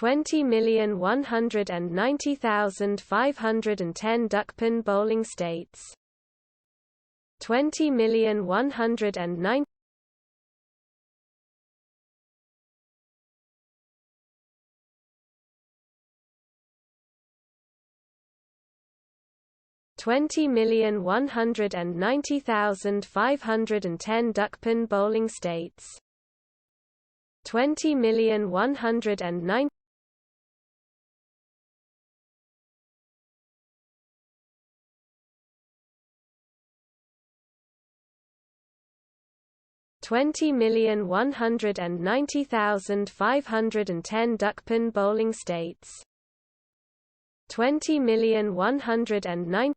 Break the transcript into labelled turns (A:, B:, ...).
A: 20,190,510 Duckpin bowling states. 20,109 20,190,510 Duckpin bowling states. 20,109 20,190,510 Duckpin bowling states. 20,109